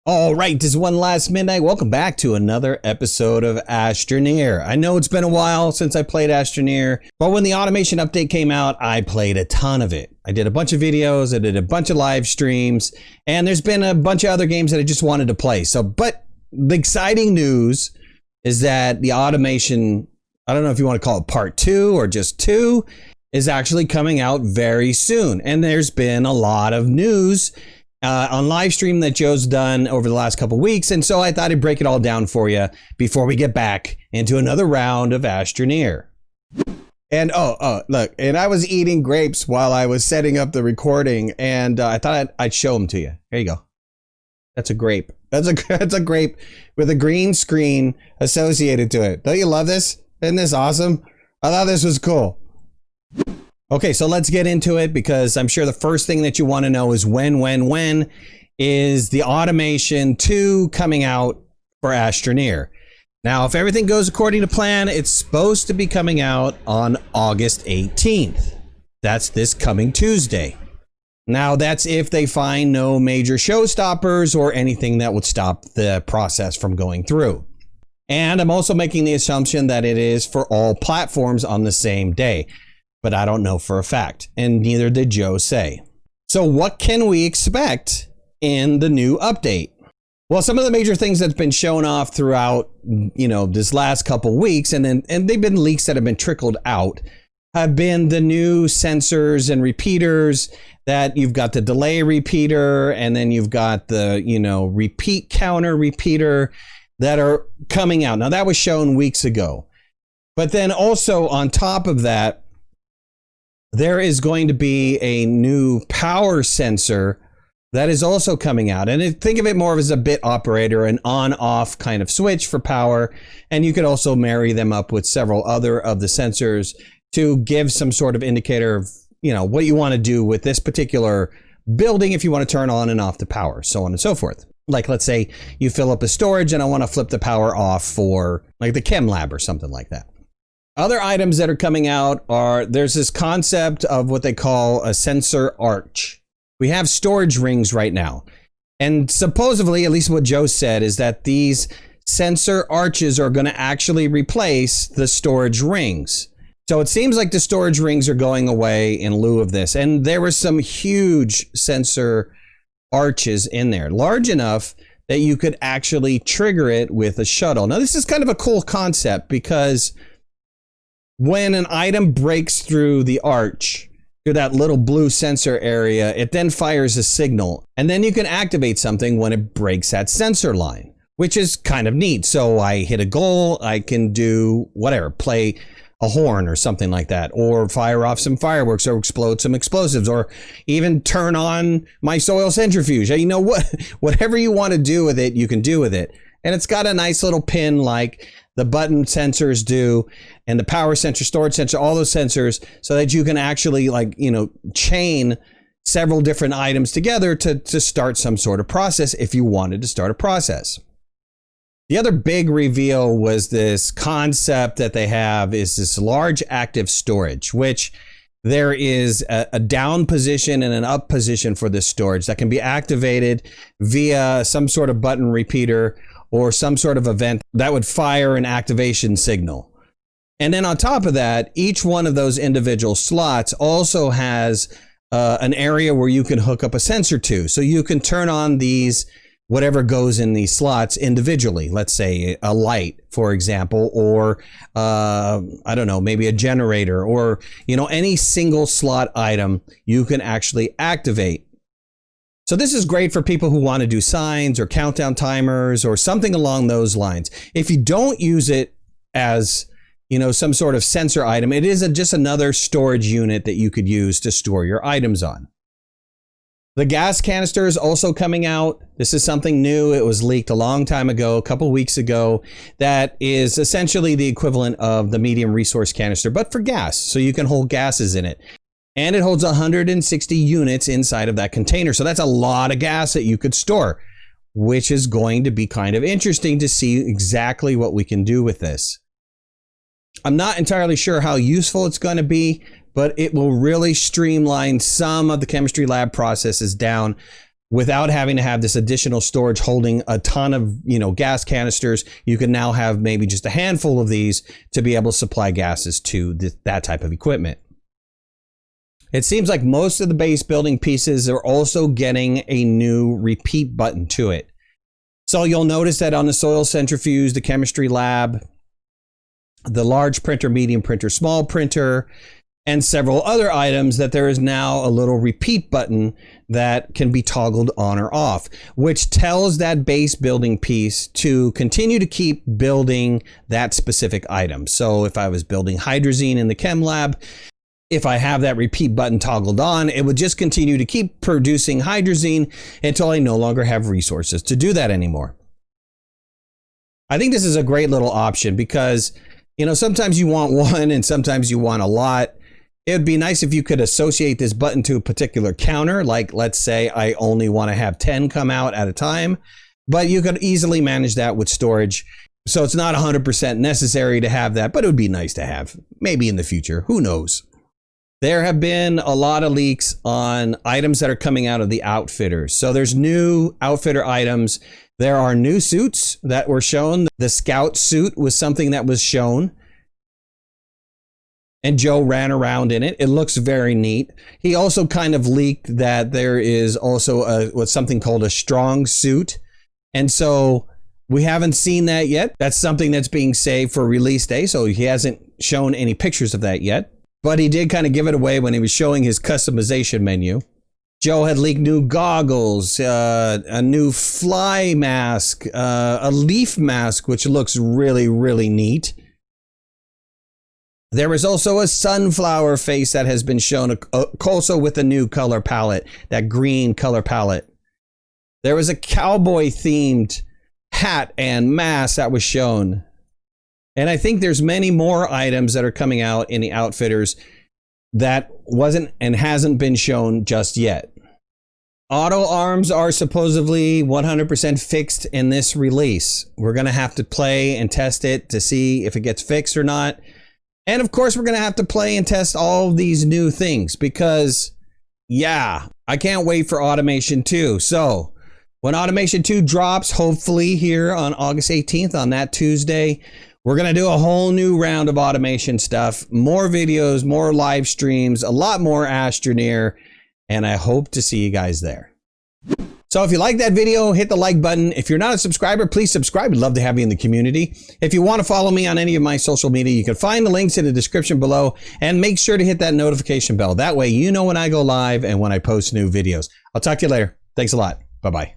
All right, this is One Last Midnight. Welcome back to another episode of Astroneer. I know it's been a while since I played Astroneer, but when the automation update came out, I played a ton of it. I did a bunch of videos, I did a bunch of live streams, and there's been a bunch of other games that I just wanted to play. But the exciting news is that the automation, I don't know if you want to call it part 2 or just 2, is actually coming out very soon. And there's been a lot of news on live stream that Joe's done over the last couple weeks. And so I thought I'd break it all down for you before we get back into another round of Astroneer. And look, and I was eating grapes while I was setting up the recording, and I thought I'd show them to you. Here you go. That's a grape. That's a grape with a green screen associated to it. Don't you love this? Isn't this awesome? I thought this was cool. Okay, so let's get into it, because I'm sure the first thing that you want to know is when is the automation 2 coming out for Astroneer? Now, if everything goes according to plan, it's supposed to be coming out on August 18th. That's this coming Tuesday. Now, that's if they find no major showstoppers or anything that would stop the process from going through. And I'm also making the assumption that it is for all platforms on the same day, but I don't know for a fact, and neither did Joe say. So what can we expect in the new update? Well, some of the major things that's been shown off throughout, this last couple weeks, and they've been leaks that have been trickled out, have been the new sensors and repeaters. That you've got the delay repeater, and then you've got the, repeat counter repeater that are coming out. Now, that was shown weeks ago. But then also on top of that, there is going to be a new power sensor that is also coming out. And think of it more as a bit operator, an on-off kind of switch for power. And you could also marry them up with several other of the sensors to give some sort of indicator of, what you want to do with this particular building if you want to turn on and off the power, so on and so forth. Like, let's say you fill up the storage and I want to flip the power off for like the chem lab or something like that. Other items that are coming out are, there's this concept of what they call a sensor arch. We have storage rings right now. And supposedly, at least what Joe said, is that these sensor arches are going to actually replace the storage rings. So it seems like the storage rings are going away in lieu of this. And there were some huge sensor arches in there, large enough that you could actually trigger it with a shuttle. Now, this is kind of a cool concept, because when an item breaks through the arch, through that little blue sensor area, it then fires a signal. And then you can activate something when it breaks that sensor line, which is kind of neat. So I hit a goal, I can do whatever, play a horn or something like that, or fire off some fireworks, or explode some explosives, or even turn on my soil centrifuge. Whatever you want to do with it, you can do with it. And it's got a nice little pin like the button sensors do, and the power sensor, storage sensor, all those sensors, so that you can actually chain several different items together to start some sort of process if you wanted to start a process. The other big reveal was this concept that they have is this large active storage, which there is a down position and an up position for this storage that can be activated via some sort of button repeater or some sort of event that would fire an activation signal. And then on top of that, each one of those individual slots also has an area where you can hook up a sensor to. So you can turn on these, whatever goes in these slots individually. Let's say a light, for example, or maybe a generator, or, any single slot item you can actually activate. So this is great for people who want to do signs or countdown timers or something along those lines. If you don't use it as, some sort of sensor item, it is just another storage unit that you could use to store your items on. The gas canister is also coming out. This is something new. It was leaked a long time ago, a couple weeks ago. That is essentially the equivalent of the medium resource canister, but for gas. So you can hold gases in it. And it holds 160 units inside of that container. So that's a lot of gas that you could store, which is going to be kind of interesting to see exactly what we can do with this. I'm not entirely sure how useful it's going to be, but it will really streamline some of the chemistry lab processes down without having to have this additional storage holding a ton of, gas canisters. You can now have maybe just a handful of these to be able to supply gases to that type of equipment. It seems like most of the base building pieces are also getting a new repeat button to it. So you'll notice that on the soil centrifuge, the chemistry lab, the large printer, medium printer, small printer, and several other items, that there is now a little repeat button that can be toggled on or off, which tells that base building piece to continue to keep building that specific item. So if I was building hydrazine in the chem lab, if I have that repeat button toggled on, it would just continue to keep producing hydrazine until I no longer have resources to do that anymore. I think this is a great little option because, sometimes you want one and sometimes you want a lot. It would be nice if you could associate this button to a particular counter. Like, let's say I only want to have 10 come out at a time, but you could easily manage that with storage. So it's not 100% necessary to have that, but it would be nice to have maybe in the future. Who knows? There have been a lot of leaks on items that are coming out of the outfitters. So there's new outfitter items. There are new suits that were shown. The scout suit was something that was shown, and Joe ran around in it. It looks very neat. He also kind of leaked that there is also what's something called a strong suit. And so we haven't seen that yet. That's something that's being saved for release day. So he hasn't shown any pictures of that yet, but he did kind of give it away when he was showing his customization menu. Joe had leaked new goggles, a new fly mask, a leaf mask, which looks really, really neat. There is also a sunflower face that has been shown, also with a new color palette, that green color palette. There was a cowboy themed hat and mask that was shown. And I think there's many more items that are coming out in the outfitters that wasn't and hasn't been shown just yet. Auto arms are supposedly 100% fixed in this release. We're going to have to play and test it to see if it gets fixed or not. And of course, we're going to have to play and test all of these new things because, yeah, I can't wait for Automation 2. So when Automation 2 drops, hopefully here on August 18th, on that Tuesday, we're going to do a whole new round of automation stuff, more videos, more live streams, a lot more Astroneer, and I hope to see you guys there. So if you like that video, hit the like button. If you're not a subscriber, please subscribe. We'd love to have you in the community. If you want to follow me on any of my social media, you can find the links in the description below, and make sure to hit that notification bell. That way you know when I go live and when I post new videos. I'll talk to you later. Thanks a lot. Bye-bye.